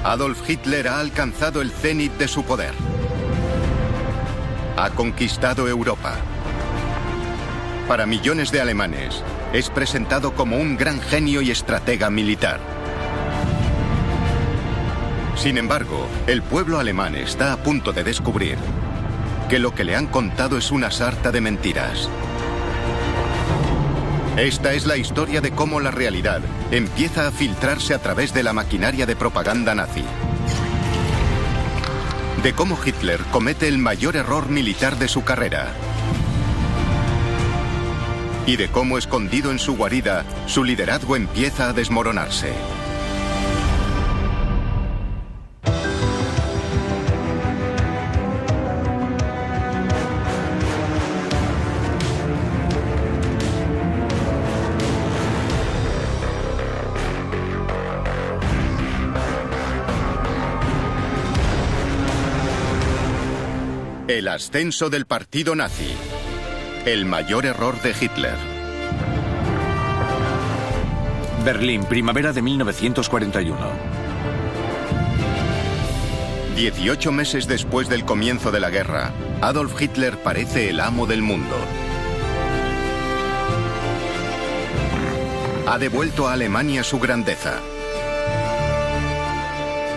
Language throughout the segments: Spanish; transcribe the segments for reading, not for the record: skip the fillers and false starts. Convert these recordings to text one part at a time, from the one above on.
Adolf Hitler ha alcanzado el cenit de su poder. Ha conquistado Europa. Para millones de alemanes, es presentado como un gran genio y estratega militar. Sin embargo, el pueblo alemán está a punto de descubrir que lo que le han contado es una sarta de mentiras. Esta es la historia de cómo la realidad empieza a filtrarse a través de la maquinaria de propaganda nazi. De cómo Hitler comete el mayor error militar de su carrera. Y de cómo, escondido en su guarida, su liderazgo empieza a desmoronarse. El ascenso del partido nazi. El mayor error de Hitler. Berlín, primavera de 1941. 18 meses después del comienzo de la guerra, Adolf Hitler parece el amo del mundo. Ha devuelto a Alemania su grandeza.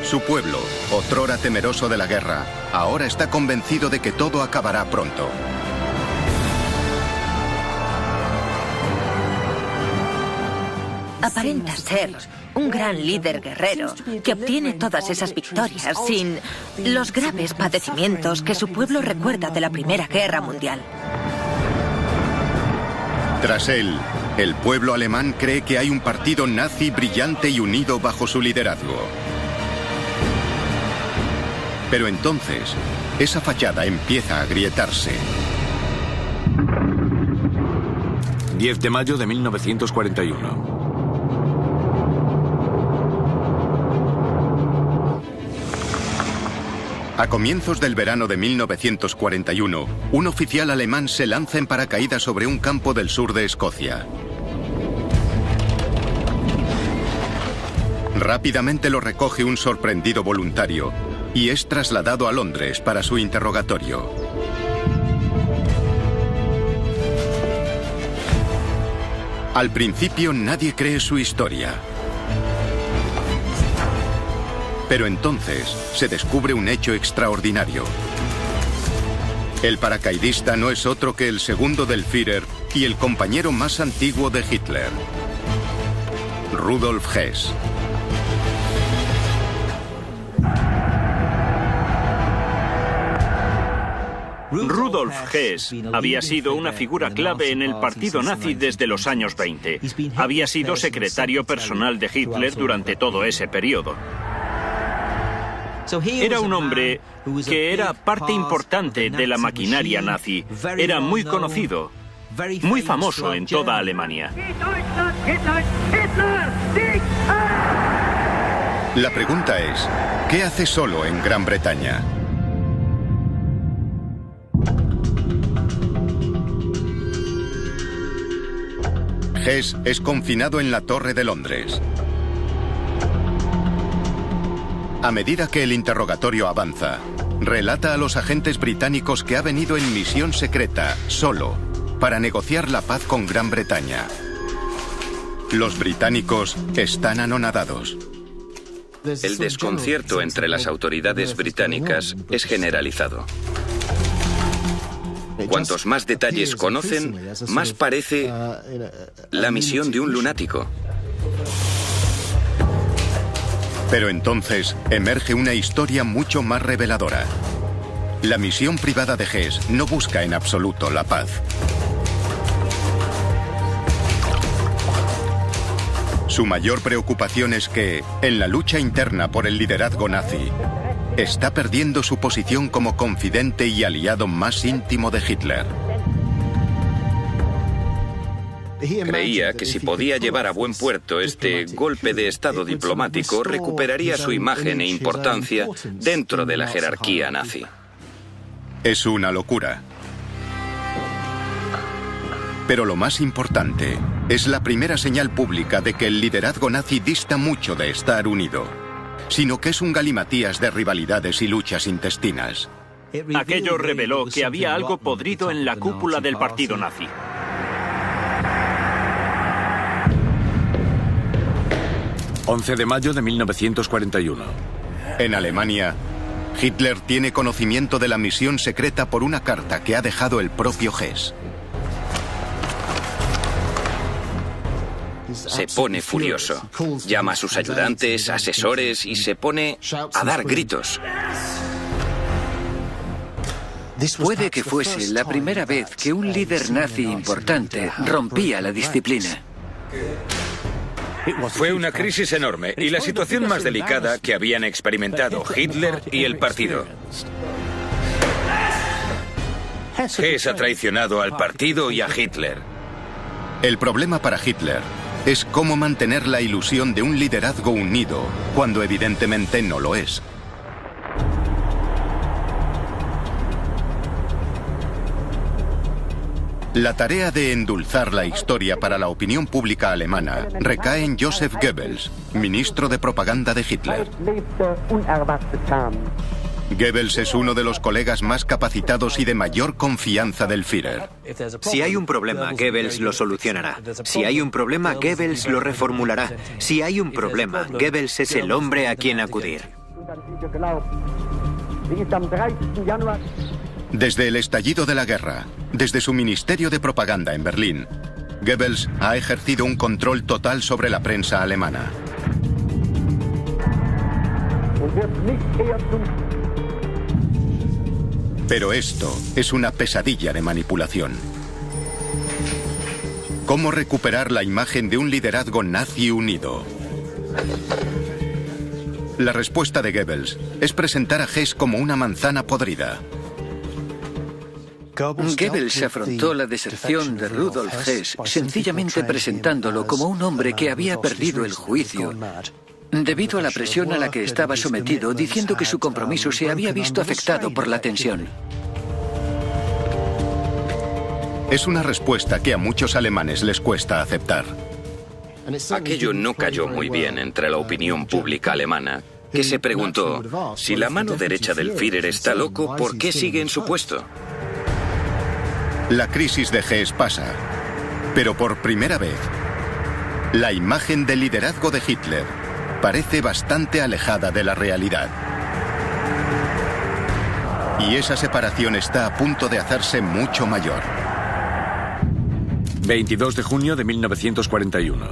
Su pueblo, otrora temeroso de la guerra, ahora está convencido de que todo acabará pronto. Aparenta ser un gran líder guerrero que obtiene todas esas victorias sin los graves padecimientos que su pueblo recuerda de la Primera Guerra Mundial. Tras él, el pueblo alemán cree que hay un partido nazi brillante y unido bajo su liderazgo. Pero entonces, esa fachada empieza a agrietarse. 10 de mayo de 1941. A comienzos del verano de 1941, un oficial alemán se lanza en paracaídas sobre un campo del sur de Escocia. Rápidamente lo recoge un sorprendido voluntario y es trasladado a Londres para su interrogatorio. Al principio nadie cree su historia. Pero entonces se descubre un hecho extraordinario. El paracaidista no es otro que el segundo del Führer y el compañero más antiguo de Hitler, Rudolf Hess. Rudolf Hess había sido una figura clave en el partido nazi desde los años 20. Había sido secretario personal de Hitler durante todo ese periodo. Era un hombre que era parte importante de la maquinaria nazi. Era muy conocido, muy famoso en toda Alemania. La pregunta es, ¿qué hace solo en Gran Bretaña? Hess es confinado en la Torre de Londres. A medida que el interrogatorio avanza, relata a los agentes británicos que ha venido en misión secreta, solo, para negociar la paz con Gran Bretaña. Los británicos están anonadados. El desconcierto entre las autoridades británicas es generalizado. Cuantos más detalles conocen, más parece la misión de un lunático. Pero entonces emerge una historia mucho más reveladora. La misión privada de Hess no busca en absoluto la paz. Su mayor preocupación es que, en la lucha interna por el liderazgo nazi, está perdiendo su posición como confidente y aliado más íntimo de Hitler. Creía que si podía llevar a buen puerto este golpe de estado diplomático, recuperaría su imagen e importancia dentro de la jerarquía nazi. Es una locura. Pero lo más importante es la primera señal pública de que el liderazgo nazi dista mucho de estar unido. sino que es un galimatías de rivalidades y luchas intestinas. Aquello reveló que había algo podrido en la cúpula del partido nazi. ...11 de mayo de 1941. En Alemania, Hitler tiene conocimiento de la misión secreta por una carta que ha dejado el propio Hess. Se pone furioso. Llama a sus ayudantes, asesores y se pone a dar gritos. Puede que fuese la primera vez que un líder nazi importante rompía la disciplina. Fue una crisis enorme y la situación más delicada que habían experimentado Hitler y el partido. Hess ha traicionado al partido y a Hitler. El problema para Hitler es cómo mantener la ilusión de un liderazgo unido, cuando evidentemente no lo es. La tarea de endulzar la historia para la opinión pública alemana recae en Joseph Goebbels, ministro de propaganda de Hitler. Goebbels es uno de los colegas más capacitados y de mayor confianza del Führer. Si hay un problema, Goebbels lo solucionará. Si hay un problema, Goebbels lo reformulará. Si hay un problema, Goebbels es el hombre a quien acudir. Desde el estallido de la guerra, desde su ministerio de propaganda en Berlín, Goebbels ha ejercido un control total sobre la prensa alemana. Pero esto es una pesadilla de manipulación. ¿Cómo recuperar la imagen de un liderazgo nazi unido? La respuesta de Goebbels es presentar a Hess como una manzana podrida. Goebbels afrontó la deserción de Rudolf Hess sencillamente presentándolo como un hombre que había perdido el juicio debido a la presión a la que estaba sometido, diciendo que su compromiso se había visto afectado por la tensión. Es una respuesta que a muchos alemanes les cuesta aceptar. Aquello no cayó muy bien entre la opinión pública alemana, que se preguntó, si la mano derecha del Führer está loco, ¿por qué sigue en su puesto? La crisis de Hess pasa, pero por primera vez, la imagen del liderazgo de Hitler parece bastante alejada de la realidad. Y esa separación está a punto de hacerse mucho mayor. 22 de junio de 1941.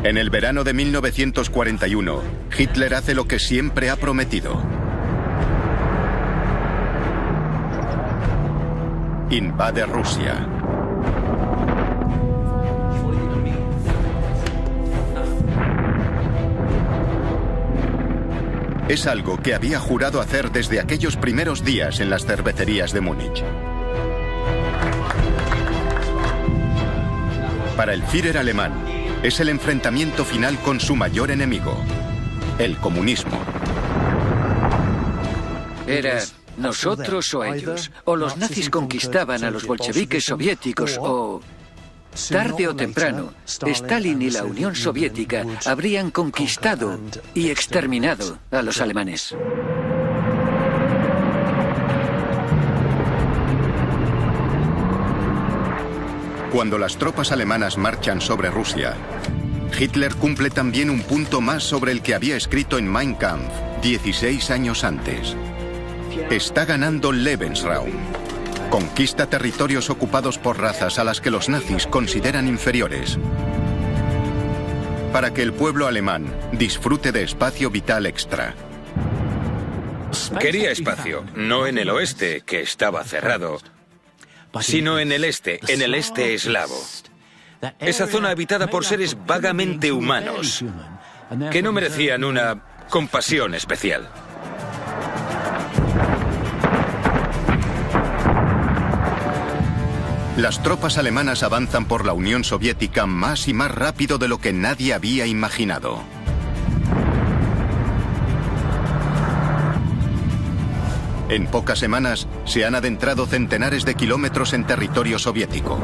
En el verano de 1941, Hitler hace lo que siempre ha prometido. Invade Rusia. Es algo que había jurado hacer desde aquellos primeros días en las cervecerías de Múnich. Para el Führer alemán, es el enfrentamiento final con su mayor enemigo, el comunismo. Era nosotros o ellos. O los nazis conquistaban a los bolcheviques soviéticos o... Tarde o temprano, Stalin y la Unión Soviética habrían conquistado y exterminado a los alemanes. Cuando las tropas alemanas marchan sobre Rusia, Hitler cumple también un punto más sobre el que había escrito en Mein Kampf 16 años antes. Está ganando Lebensraum. Conquista territorios ocupados por razas a las que los nazis consideran inferiores, para que el pueblo alemán disfrute de espacio vital extra. Quería espacio, no en el oeste, que estaba cerrado, sino en el este eslavo. Esa zona habitada por seres vagamente humanos, que no merecían una compasión especial. Las tropas alemanas avanzan por la Unión Soviética más y más rápido de lo que nadie había imaginado. En pocas semanas se han adentrado centenares de kilómetros en territorio soviético.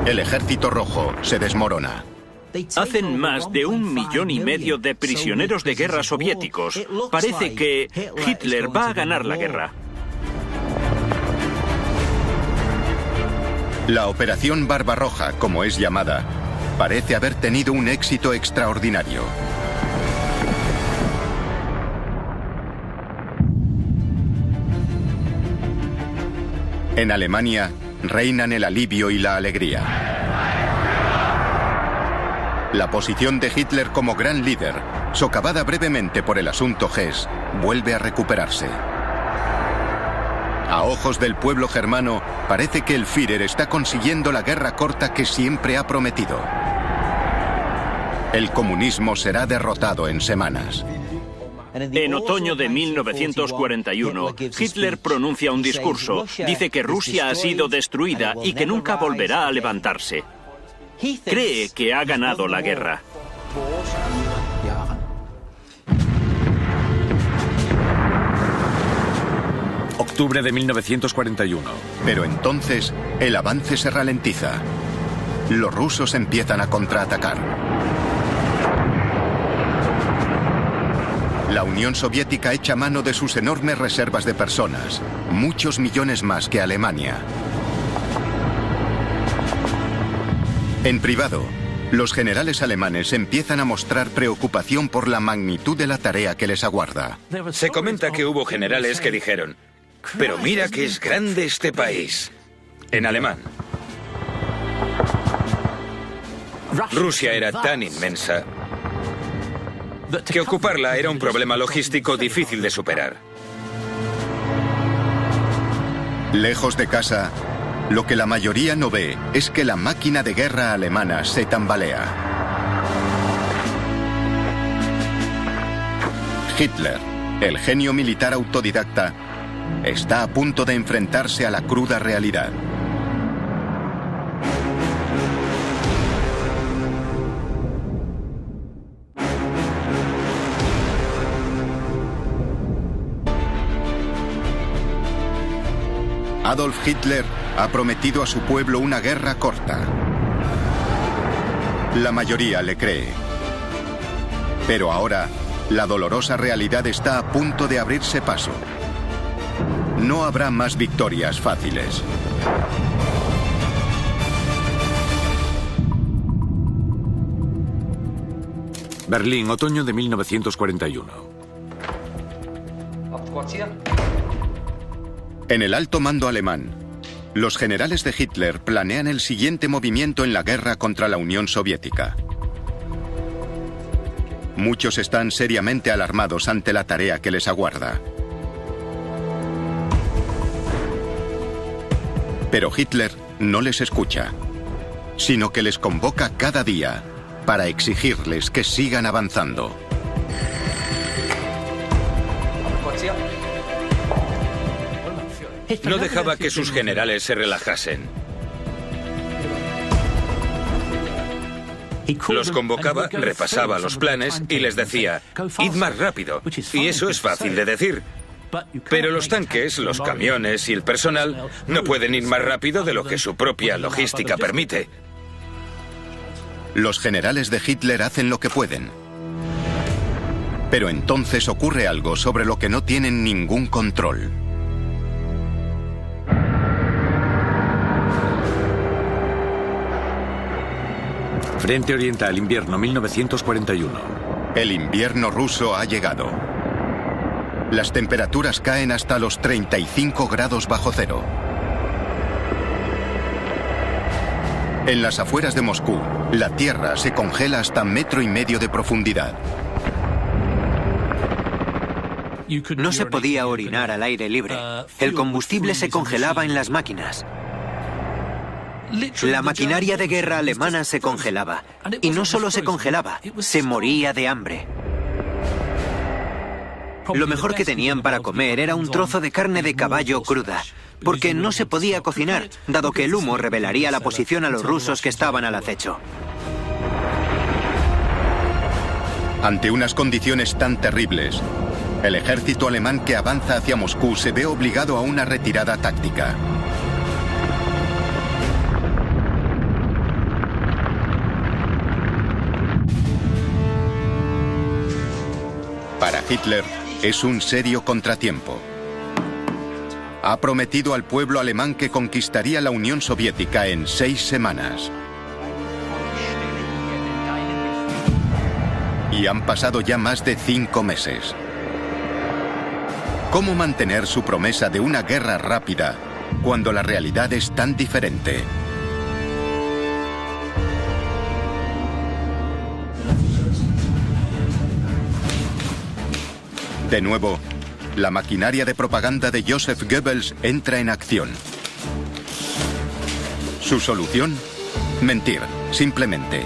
El ejército rojo se desmorona. Hacen más de 1,5 millones de prisioneros de guerra soviéticos. Parece que Hitler va a ganar la guerra. La Operación Barbarroja, como es llamada, parece haber tenido un éxito extraordinario. En Alemania reinan el alivio y la alegría. La posición de Hitler como gran líder, socavada brevemente por el asunto Hess, vuelve a recuperarse. A ojos del pueblo germano, parece que el Führer está consiguiendo la guerra corta que siempre ha prometido. El comunismo será derrotado en semanas. En otoño de 1941, Hitler pronuncia un discurso. Dice que Rusia ha sido destruida y que nunca volverá a levantarse. Cree que ha ganado la guerra. Octubre de 1941. Pero entonces, el avance se ralentiza. Los rusos empiezan a contraatacar. La Unión Soviética echa mano de sus enormes reservas de personas, muchos millones más que Alemania. En privado, los generales alemanes empiezan a mostrar preocupación por la magnitud de la tarea que les aguarda. Se comenta que hubo generales que dijeron: pero mira que es grande este país. En alemán. Rusia era tan inmensa que ocuparla era un problema logístico difícil de superar. Lejos de casa, lo que la mayoría no ve es que la máquina de guerra alemana se tambalea. Hitler, el genio militar autodidacta, está a punto de enfrentarse a la cruda realidad. Adolf Hitler ha prometido a su pueblo una guerra corta. La mayoría le cree. Pero ahora, la dolorosa realidad está a punto de abrirse paso. No habrá más victorias fáciles. Berlín, otoño de 1941. En el alto mando alemán, los generales de Hitler planean el siguiente movimiento en la guerra contra la Unión Soviética. Muchos están seriamente alarmados ante la tarea que les aguarda. Pero Hitler no les escucha, sino que les convoca cada día para exigirles que sigan avanzando. No dejaba que sus generales se relajasen. Los convocaba, repasaba los planes y les decía: id más rápido. Y eso es fácil de decir. Pero los tanques, los camiones y el personal no pueden ir más rápido de lo que su propia logística permite. Los generales de Hitler hacen lo que pueden. Pero entonces ocurre algo sobre lo que no tienen ningún control. Frente Oriental, invierno 1941. El invierno ruso ha llegado. Las temperaturas caen hasta los 35 grados bajo cero. En las afueras de Moscú, la tierra se congela hasta 1,5 metros de profundidad. No se podía orinar al aire libre. El combustible se congelaba en las máquinas. La maquinaria de guerra alemana se congelaba. Y no solo se congelaba, se moría de hambre. Lo mejor que tenían para comer era un trozo de carne de caballo cruda, porque no se podía cocinar, dado que el humo revelaría la posición a los rusos que estaban al acecho. Ante unas condiciones tan terribles, el ejército alemán que avanza hacia Moscú se ve obligado a una retirada táctica. Hitler es un serio contratiempo. Ha prometido al pueblo alemán que conquistaría la Unión Soviética en 6 semanas. Y han pasado ya más de 5 meses. ¿Cómo mantener su promesa de una guerra rápida cuando la realidad es tan diferente? De nuevo, la maquinaria de propaganda de Joseph Goebbels entra en acción. ¿Su solución? Mentir, simplemente.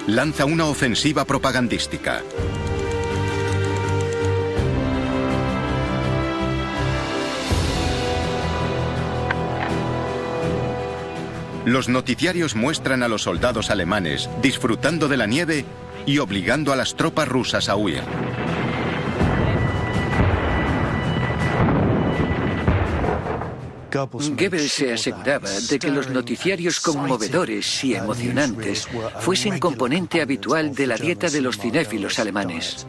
Lanza una ofensiva propagandística. Los noticiarios muestran a los soldados alemanes disfrutando de la nieve y obligando a las tropas rusas a huir. Goebbels se aseguraba de que los noticiarios conmovedores y emocionantes fuesen componente habitual de la dieta de los cinéfilos alemanes.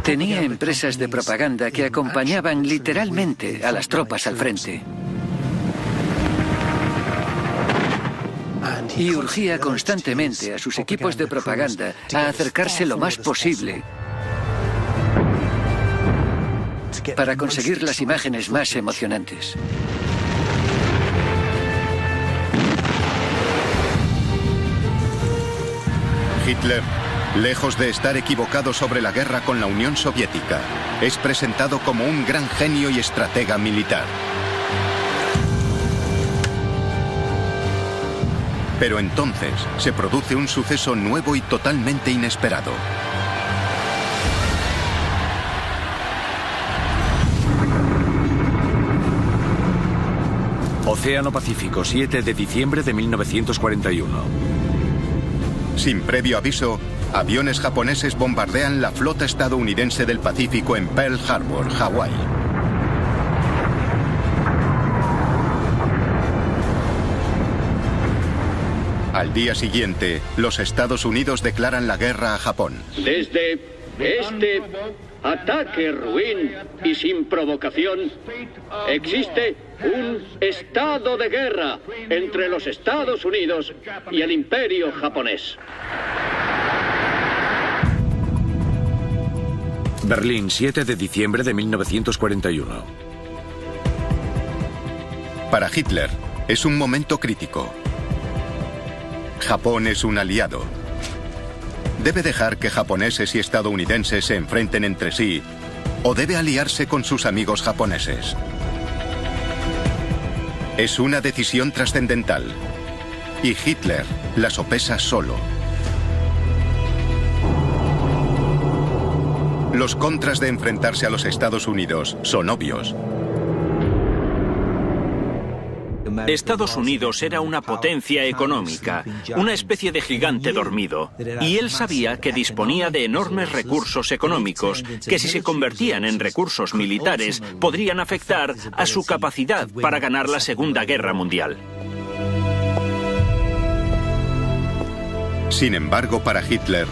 Tenía empresas de propaganda que acompañaban literalmente a las tropas al frente. Y urgía constantemente a sus equipos de propaganda a acercarse lo más posible para conseguir las imágenes más emocionantes. Hitler, lejos de estar equivocado sobre la guerra con la Unión Soviética, es presentado como un gran genio y estratega militar. Pero entonces se produce un suceso nuevo y totalmente inesperado. Océano Pacífico, 7 de diciembre de 1941. Sin previo aviso, aviones japoneses bombardean la flota estadounidense del Pacífico en Pearl Harbor, Hawái. Al día siguiente, los Estados Unidos declaran la guerra a Japón. Desde este ataque ruin y sin provocación, existe un estado de guerra entre los Estados Unidos y el Imperio japonés. Berlín, 7 de diciembre de 1941. Para Hitler, es un momento crítico. Japón es un aliado. ¿Debe dejar que japoneses y estadounidenses se enfrenten entre sí o debe aliarse con sus amigos japoneses? Es una decisión trascendental y Hitler la sopesa solo. Los contras de enfrentarse a los Estados Unidos son obvios. Estados Unidos era una potencia económica, una especie de gigante dormido, y él sabía que disponía de enormes recursos económicos que, si se convertían en recursos militares, podrían afectar a su capacidad para ganar la Segunda Guerra Mundial. Sin embargo, para Hitler,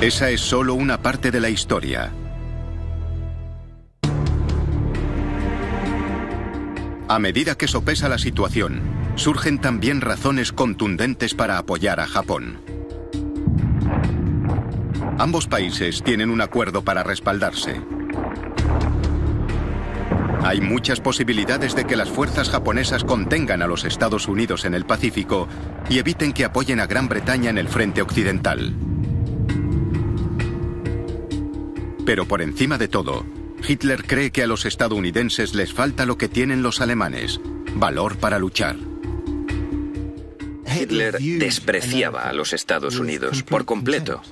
esa es solo una parte de la historia. A medida que sopesa la situación, surgen también razones contundentes para apoyar a Japón. Ambos países tienen un acuerdo para respaldarse. Hay muchas posibilidades de que las fuerzas japonesas contengan a los Estados Unidos en el Pacífico y eviten que apoyen a Gran Bretaña en el frente occidental. Pero por encima de todo, Hitler cree que a los estadounidenses les falta lo que tienen los alemanes: valor para luchar. Hitler despreciaba a los Estados Unidos por completo.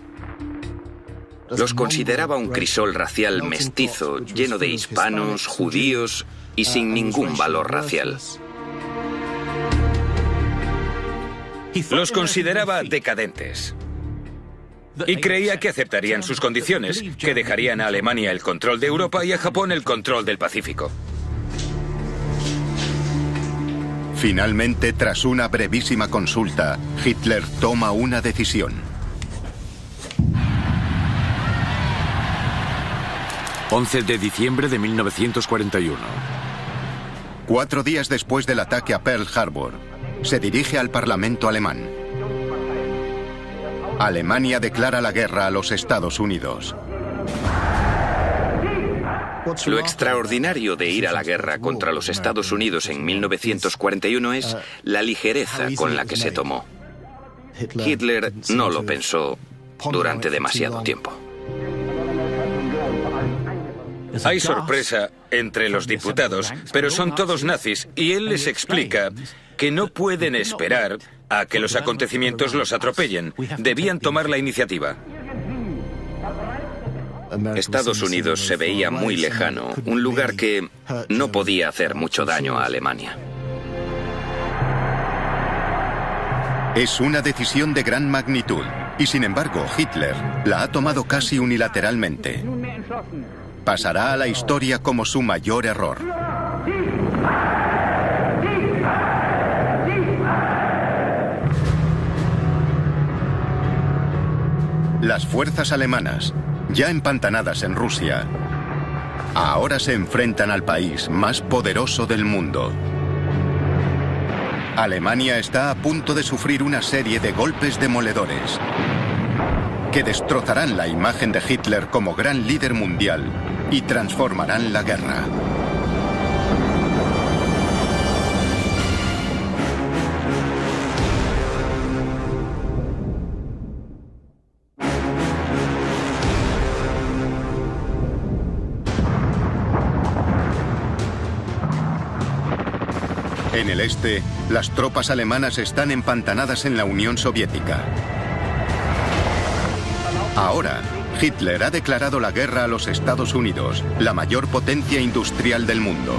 Los consideraba un crisol racial mestizo, lleno de hispanos, judíos y sin ningún valor racial. Los consideraba decadentes. Y creía que aceptarían sus condiciones, que dejarían a Alemania el control de Europa y a Japón el control del Pacífico. Finalmente, tras una brevísima consulta, Hitler toma una decisión. 11 de diciembre de 1941. 4 días después del ataque a Pearl Harbor, se dirige al Parlamento alemán. Alemania declara la guerra a los Estados Unidos. Lo extraordinario de ir a la guerra contra los Estados Unidos en 1941 es la ligereza con la que se tomó. Hitler no lo pensó durante demasiado tiempo. Hay sorpresa entre los diputados, pero son todos nazis, y él les explica que no pueden esperar a que los acontecimientos los atropellen. Debían tomar la iniciativa. Estados Unidos se veía muy lejano, un lugar que no podía hacer mucho daño a Alemania. Es una decisión de gran magnitud, y sin embargo Hitler la ha tomado casi unilateralmente. Pasará a la historia como su mayor error. Las fuerzas alemanas, ya empantanadas en Rusia, ahora se enfrentan al país más poderoso del mundo. Alemania está a punto de sufrir una serie de golpes demoledores que destrozarán la imagen de Hitler como gran líder mundial y transformarán la guerra. En el este, las tropas alemanas están empantanadas en la Unión Soviética. Ahora, Hitler ha declarado la guerra a los Estados Unidos, la mayor potencia industrial del mundo.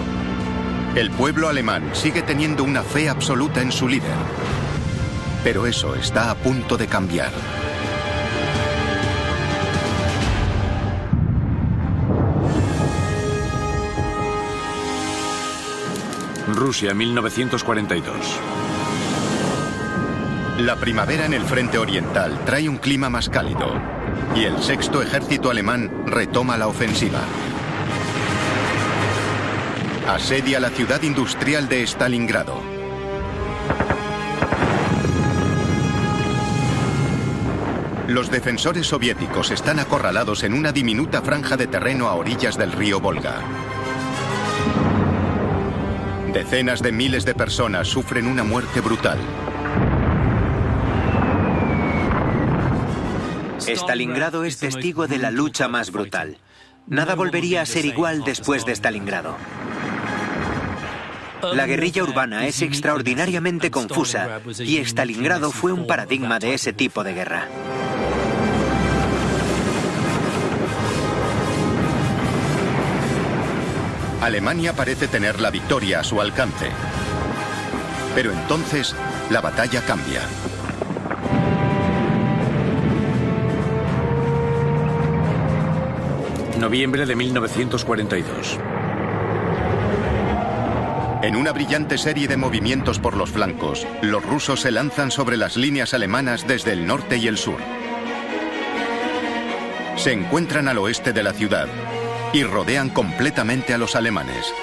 El pueblo alemán sigue teniendo una fe absoluta en su líder. Pero eso está a punto de cambiar. Rusia, 1942. La primavera en el frente oriental trae un clima más cálido y el sexto ejército alemán retoma la ofensiva. Asedia la ciudad industrial de Stalingrado. Los defensores soviéticos están acorralados en una diminuta franja de terreno a orillas del río Volga. Decenas de miles de personas sufren una muerte brutal. Stalingrado es testigo de la lucha más brutal. Nada volvería a ser igual después de Stalingrado. La guerrilla urbana es extraordinariamente confusa y Stalingrado fue un paradigma de ese tipo de guerra. Alemania parece tener la victoria a su alcance. Pero entonces, la batalla cambia. Noviembre de 1942. En una brillante serie de movimientos por los flancos, los rusos se lanzan sobre las líneas alemanas desde el norte y el sur. Se encuentran al oeste de la ciudad y rodean completamente a los alemanes.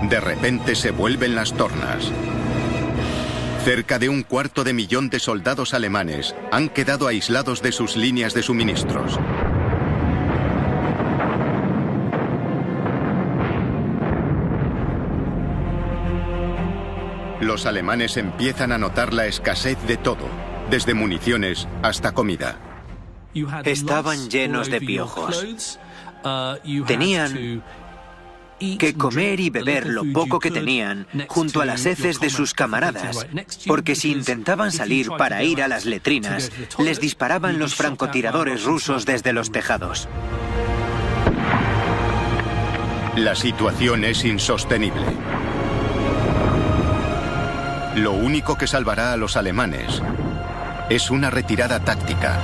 De repente se vuelven las tornas. Cerca de 250.000 de soldados alemanes han quedado aislados de sus líneas de suministros. Los alemanes empiezan a notar la escasez de todo, desde municiones hasta comida. Estaban llenos de piojos. Tenían que comer y beber lo poco que tenían junto a las heces de sus camaradas, porque si intentaban salir para ir a las letrinas, les disparaban los francotiradores rusos desde los tejados. La situación es insostenible. Lo único que salvará a los alemanes es una retirada táctica.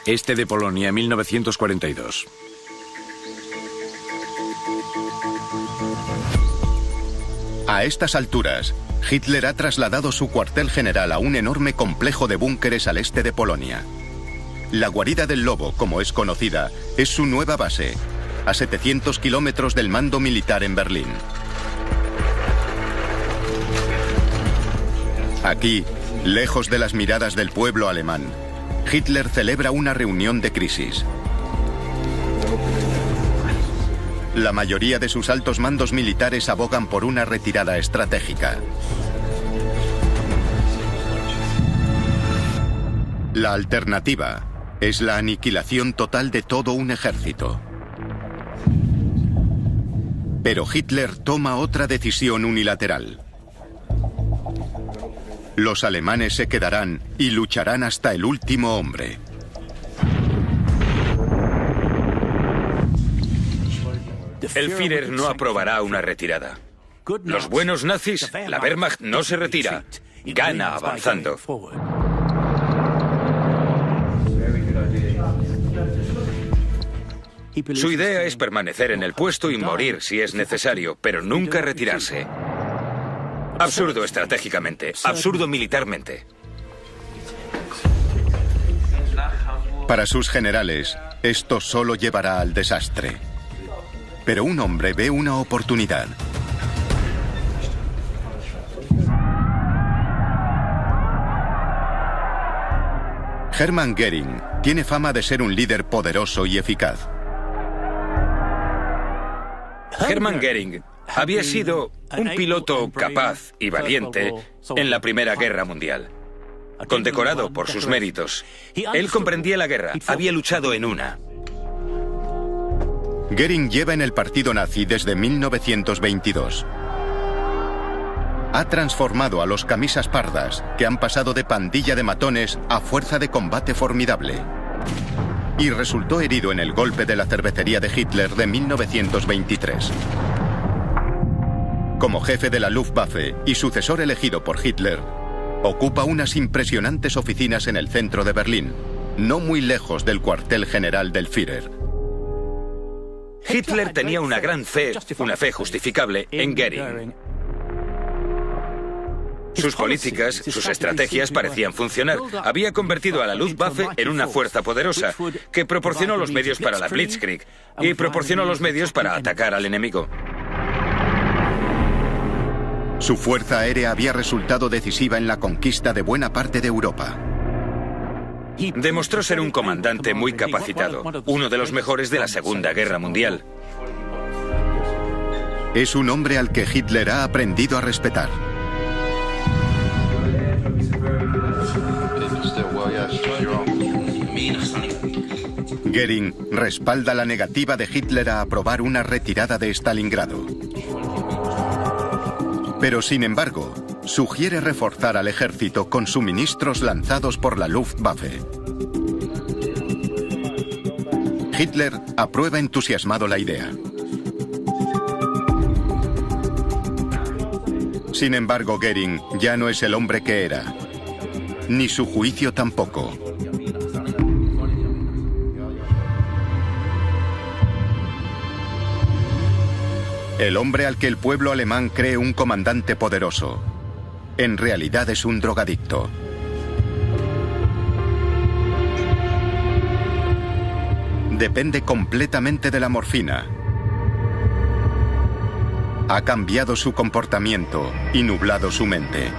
Este de Polonia, 1942. A estas alturas, Hitler ha trasladado su cuartel general a un enorme complejo de búnkeres al este de Polonia. La guarida del lobo, como es conocida, es su nueva base, a 700 kilómetros del mando militar en Berlín. Aquí, lejos de las miradas del pueblo alemán, Hitler celebra una reunión de crisis. La mayoría de sus altos mandos militares abogan por una retirada estratégica. La alternativa es la aniquilación total de todo un ejército. Pero Hitler toma otra decisión unilateral. Los alemanes se quedarán y lucharán hasta el último hombre. El Führer no aprobará una retirada. Los buenos nazis, la Wehrmacht no se retira, gana avanzando. Su idea es permanecer en el puesto y morir si es necesario, pero nunca retirarse. Absurdo estratégicamente, absurdo militarmente. Para sus generales, esto solo llevará al desastre. Pero un hombre ve una oportunidad. Hermann Göring tiene fama de ser un líder poderoso y eficaz. Hermann Göring había sido un piloto capaz y valiente en la Primera Guerra Mundial, condecorado por sus méritos. Él comprendía la guerra, había luchado en una. Göring lleva en el partido nazi desde 1922. Ha transformado a los camisas pardas, que han pasado de pandilla de matones a fuerza de combate formidable. Y resultó herido en el golpe de la cervecería de Hitler de 1923. Como jefe de la Luftwaffe y sucesor elegido por Hitler, ocupa unas impresionantes oficinas en el centro de Berlín, no muy lejos del cuartel general del Führer. Hitler tenía una gran fe, una fe justificable, en Göring. Sus políticas, sus estrategias parecían funcionar. Había convertido a la Luftwaffe en una fuerza poderosa que proporcionó los medios para la Blitzkrieg y proporcionó los medios para atacar al enemigo. Su fuerza aérea había resultado decisiva en la conquista de buena parte de Europa. Demostró ser un comandante muy capacitado, uno de los mejores de la Segunda Guerra Mundial. Es un hombre al que Hitler ha aprendido a respetar. Göring respalda la negativa de Hitler a aprobar una retirada de Stalingrado. Pero, sin embargo, sugiere reforzar al ejército con suministros lanzados por la Luftwaffe. Hitler aprueba entusiasmado la idea. Sin embargo, Göring ya no es el hombre que era, ni su juicio tampoco. El hombre al que el pueblo alemán cree un comandante poderoso, en realidad es un drogadicto. Depende completamente de la morfina. Ha cambiado su comportamiento y nublado su mente.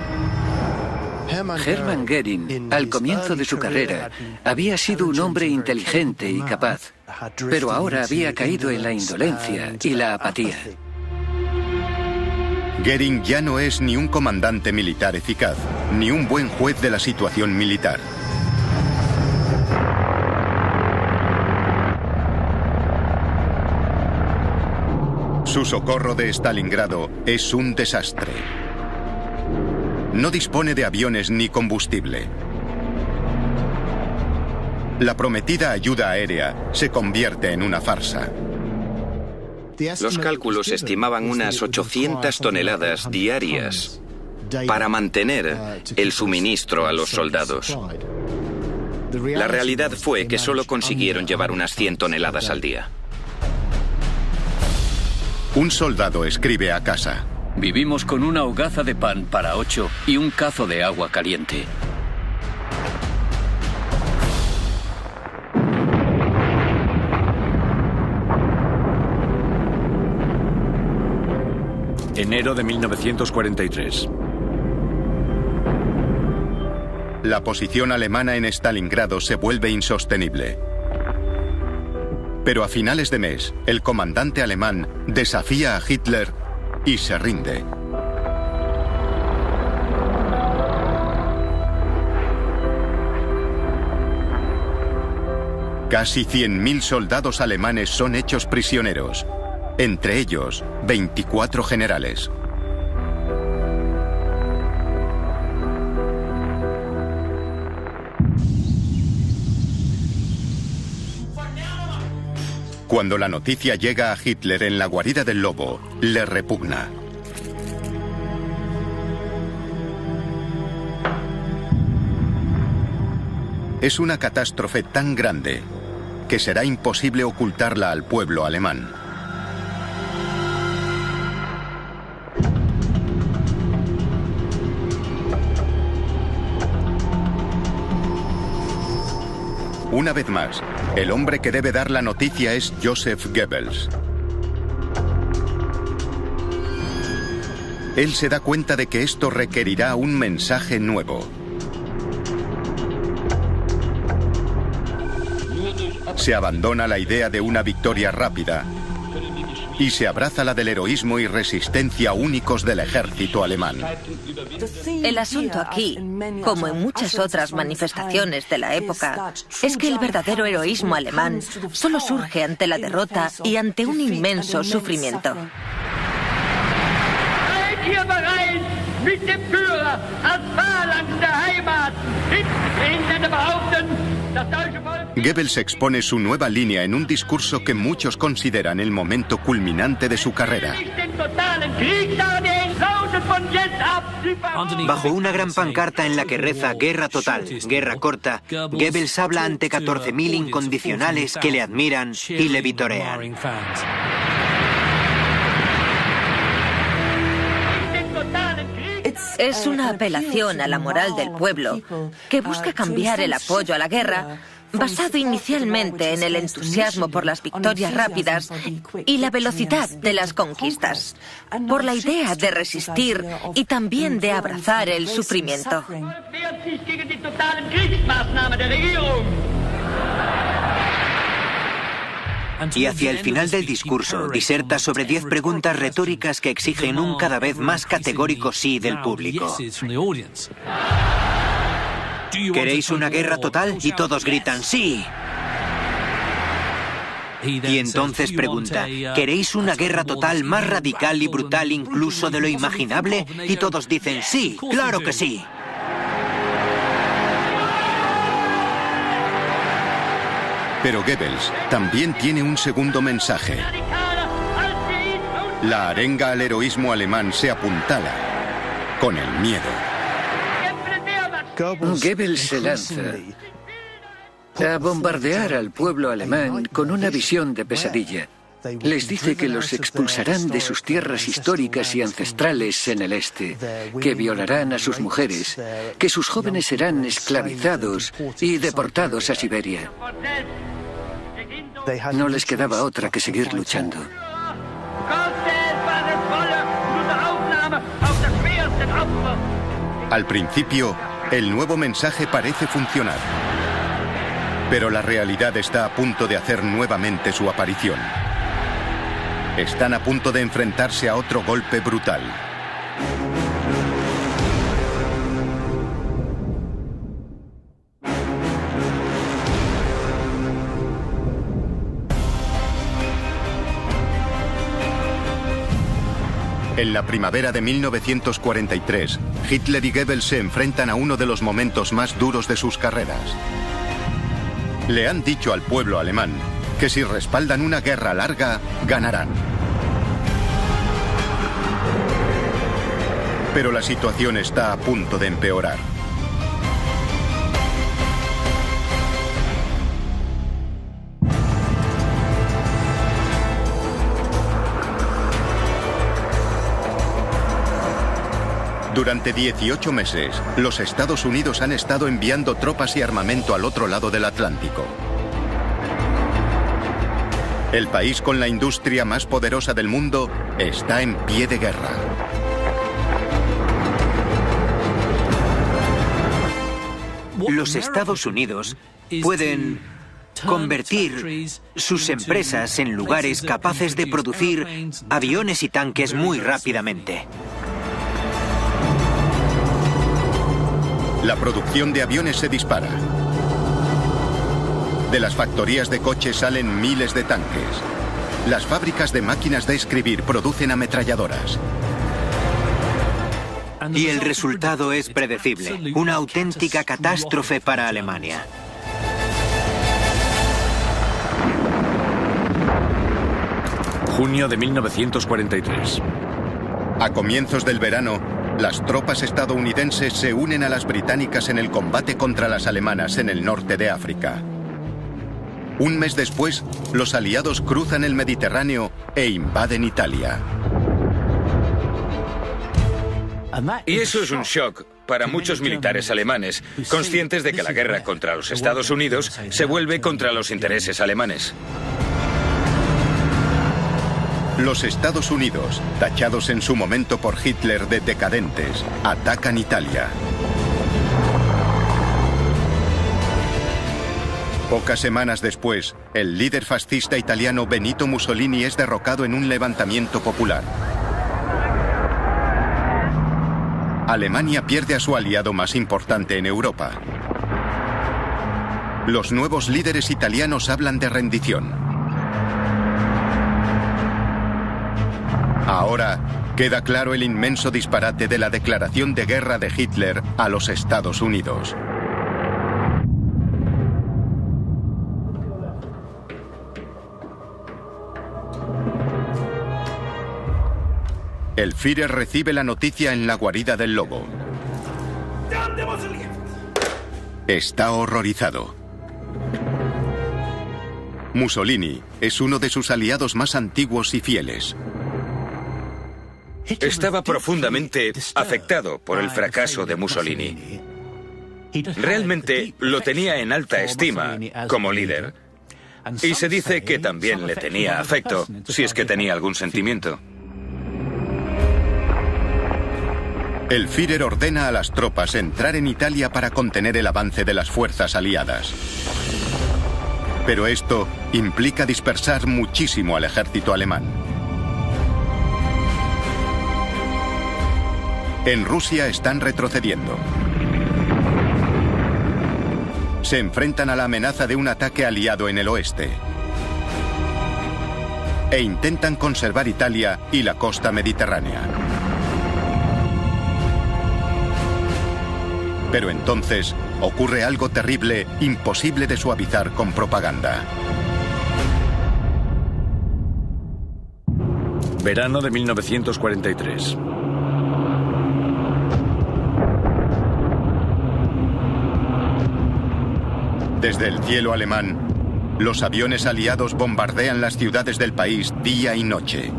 Hermann Göring, al comienzo de su carrera, había sido un hombre inteligente y capaz, pero ahora había caído en la indolencia y la apatía. Göring ya no es ni un comandante militar eficaz, ni un buen juez de la situación militar. Su socorro de Stalingrado es un desastre. No dispone de aviones ni combustible. La prometida ayuda aérea se convierte en una farsa. Los cálculos estimaban unas 800 toneladas diarias para mantener el suministro a los soldados. La realidad fue que solo consiguieron llevar unas 100 toneladas al día. Un soldado escribe a casa: vivimos con una hogaza de pan para 8 y un cazo de agua caliente. Enero de 1943. La posición alemana en Stalingrado se vuelve insostenible. Pero a finales de mes, el comandante alemán desafía a Hitler y se rinde. Casi 100.000 soldados alemanes son hechos prisioneros, entre ellos 24 generales. Cuando la noticia llega a Hitler en la guarida del lobo, le repugna. Es una catástrofe tan grande que será imposible ocultarla al pueblo alemán. Una vez más, el hombre que debe dar la noticia es Joseph Goebbels. Él se da cuenta de que esto requerirá un mensaje nuevo. Se abandona la idea de una victoria rápida y se abraza la del heroísmo y resistencia únicos del ejército alemán. El asunto aquí, como en muchas otras manifestaciones de la época, es que el verdadero heroísmo alemán solo surge ante la derrota y ante un inmenso sufrimiento. Goebbels expone su nueva línea en un discurso que muchos consideran el momento culminante de su carrera. Bajo una gran pancarta en la que reza "Guerra total, guerra corta", Goebbels habla ante 14.000 incondicionales que le admiran y le vitorean. Es una apelación a la moral del pueblo que busca cambiar el apoyo a la guerra, basado inicialmente en el entusiasmo por las victorias rápidas y la velocidad de las conquistas, por la idea de resistir y también de abrazar el sufrimiento. Y hacia el final del discurso diserta sobre 10 preguntas retóricas que exigen un cada vez más categórico sí del público. ¿Queréis una guerra total? Y todos gritan ¡sí! Y entonces pregunta, ¿queréis una guerra total más radical y brutal incluso de lo imaginable? Y todos dicen ¡sí! ¡Claro que sí! Pero Goebbels también tiene un segundo mensaje. La arenga al heroísmo alemán se apuntala con el miedo. Goebbels se lanza a bombardear al pueblo alemán con una visión de pesadilla. Les dice que los expulsarán de sus tierras históricas y ancestrales en el este, que violarán a sus mujeres, que sus jóvenes serán esclavizados y deportados a Siberia. No les quedaba otra que seguir luchando. Al principio, el nuevo mensaje parece funcionar. Pero la realidad está a punto de hacer nuevamente su aparición. Están a punto de enfrentarse a otro golpe brutal. En la primavera de 1943, Hitler y Goebbels se enfrentan a uno de los momentos más duros de sus carreras. Le han dicho al pueblo alemán que si respaldan una guerra larga, ganarán. Pero la situación está a punto de empeorar. Durante 18 meses, los Estados Unidos han estado enviando tropas y armamento al otro lado del Atlántico. El país con la industria más poderosa del mundo está en pie de guerra. Los Estados Unidos pueden convertir sus empresas en lugares capaces de producir aviones y tanques muy rápidamente. La producción de aviones se dispara. De las factorías de coches salen miles de tanques. Las fábricas de máquinas de escribir producen ametralladoras. Y el resultado es predecible, una auténtica catástrofe para Alemania. Junio de 1943. A comienzos del verano, las tropas estadounidenses se unen a las británicas en el combate contra las alemanas en el norte de África. Un mes después, los aliados cruzan el Mediterráneo e invaden Italia. Y eso es un shock para muchos militares alemanes, conscientes de que la guerra contra los Estados Unidos se vuelve contra los intereses alemanes. Los Estados Unidos, tachados en su momento por Hitler de decadentes, atacan Italia. Pocas semanas después, el líder fascista italiano Benito Mussolini es derrocado en un levantamiento popular. Alemania pierde a su aliado más importante en Europa. Los nuevos líderes italianos hablan de rendición. Ahora queda claro el inmenso disparate de la declaración de guerra de Hitler a los Estados Unidos. El Führer recibe la noticia en la guarida del lobo. Está horrorizado. Mussolini es uno de sus aliados más antiguos y fieles. Estaba profundamente afectado por el fracaso de Mussolini. Realmente lo tenía en alta estima como líder. Y se dice que también le tenía afecto, si es que tenía algún sentimiento. El Führer ordena a las tropas entrar en Italia para contener el avance de las fuerzas aliadas. Pero esto implica dispersar muchísimo al ejército alemán. En Rusia están retrocediendo. Se enfrentan a la amenaza de un ataque aliado en el oeste. E intentan conservar Italia y la costa mediterránea. Pero entonces ocurre algo terrible, imposible de suavizar con propaganda. Verano de 1943. Desde el cielo alemán, los aviones aliados bombardean las ciudades del país día y noche.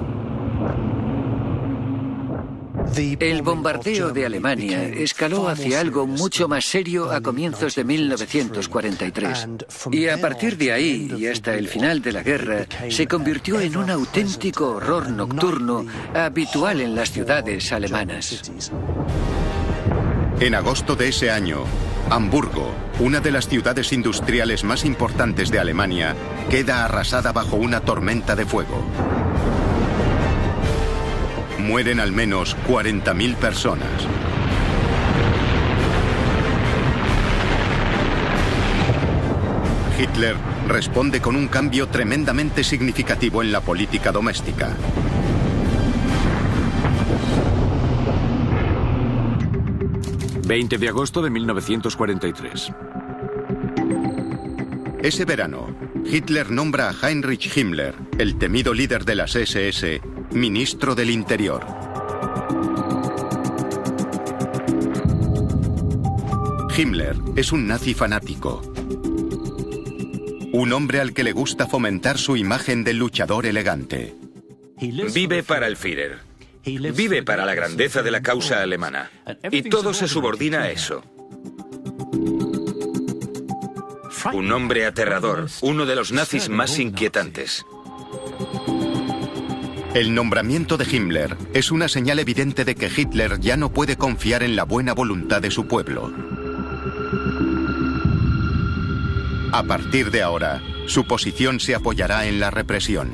El bombardeo de Alemania escaló hacia algo mucho más serio a comienzos de 1943. Y a partir de ahí y hasta el final de la guerra, se convirtió en un auténtico horror nocturno habitual en las ciudades alemanas. En agosto de ese año, Hamburgo, una de las ciudades industriales más importantes de Alemania, queda arrasada bajo una tormenta de fuego. Mueren al menos 40.000 personas. Hitler responde con un cambio tremendamente significativo en la política doméstica. ...20 de agosto de 1943. Ese verano, Hitler nombra a Heinrich Himmler, el temido líder de las SS, ministro del Interior. Himmler es un nazi fanático. Un hombre al que le gusta fomentar su imagen de luchador elegante. Vive para el Führer. Vive para la grandeza de la causa alemana. Y todo se subordina a eso. Un hombre aterrador, uno de los nazis más inquietantes. El nombramiento de Himmler es una señal evidente de que Hitler ya no puede confiar en la buena voluntad de su pueblo. A partir de ahora, su posición se apoyará en la represión.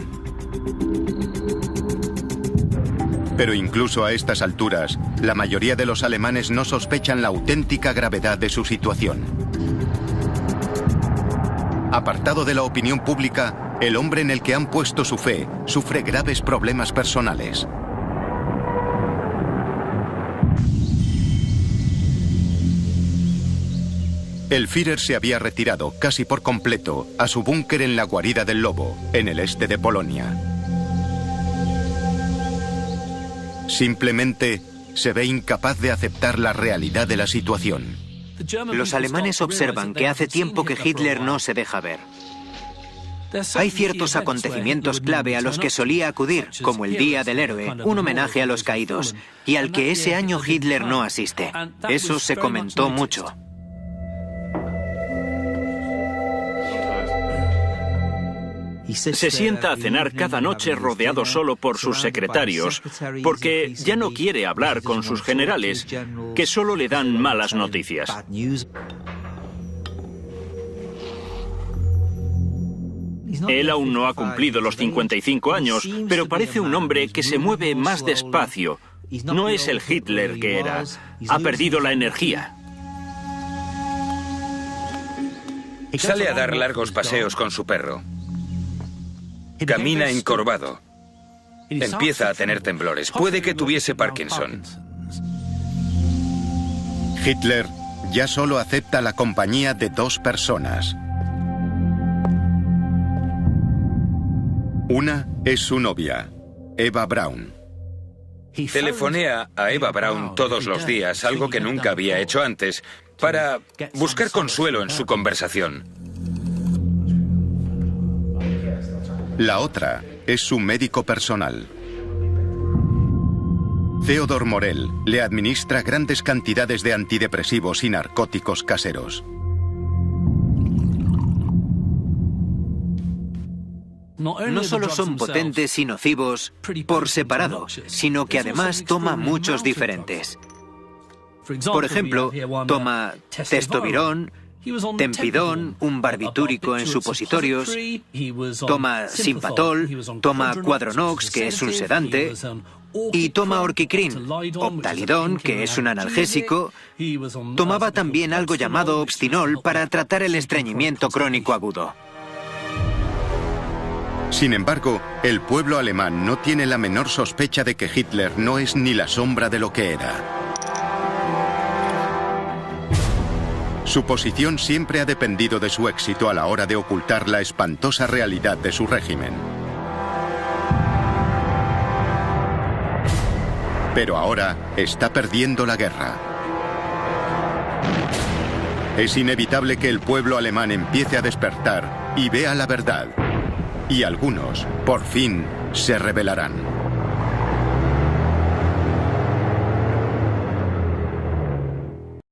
Pero incluso a estas alturas, la mayoría de los alemanes no sospechan la auténtica gravedad de su situación. Apartado de la opinión pública, el hombre en el que han puesto su fe sufre graves problemas personales. El Führer se había retirado casi por completo a su búnker en la guarida del Lobo, en el este de Polonia. Simplemente se ve incapaz de aceptar la realidad de la situación. Los alemanes observan que hace tiempo que Hitler no se deja ver. Hay ciertos acontecimientos clave a los que solía acudir, como el Día del Héroe, un homenaje a los caídos, y al que ese año Hitler no asiste. Eso se comentó mucho. Se sienta a cenar cada noche rodeado solo por sus secretarios, porque ya no quiere hablar con sus generales, que solo le dan malas noticias. Él aún no ha cumplido los 55 años, pero parece un hombre que se mueve más despacio. No es el Hitler que era. Ha perdido la energía. Sale a dar largos paseos con su perro. Camina encorvado. Empieza a tener temblores. Puede que tuviese Parkinson. Hitler ya solo acepta la compañía de dos personas. Una es su novia, Eva Braun. Telefonea a Eva Braun todos los días, algo que nunca había hecho antes, para buscar consuelo en su conversación. La otra es su médico personal. Theodor Morell le administra grandes cantidades de antidepresivos y narcóticos caseros. No solo son potentes y nocivos por separado, sino que además toma muchos diferentes. Por ejemplo, toma testovirón, tempidón, un barbitúrico en supositorios, toma Simpatol, toma Quadronox, que es un sedante, y toma Orquicrin, Optalidón, que es un analgésico. Tomaba también algo llamado Obstinol para tratar el estreñimiento crónico agudo. Sin embargo, el pueblo alemán no tiene la menor sospecha de que Hitler no es ni la sombra de lo que era. Su posición siempre ha dependido de su éxito a la hora de ocultar la espantosa realidad de su régimen. Pero ahora está perdiendo la guerra. Es inevitable que el pueblo alemán empiece a despertar y vea la verdad. Y algunos, por fin, se rebelarán.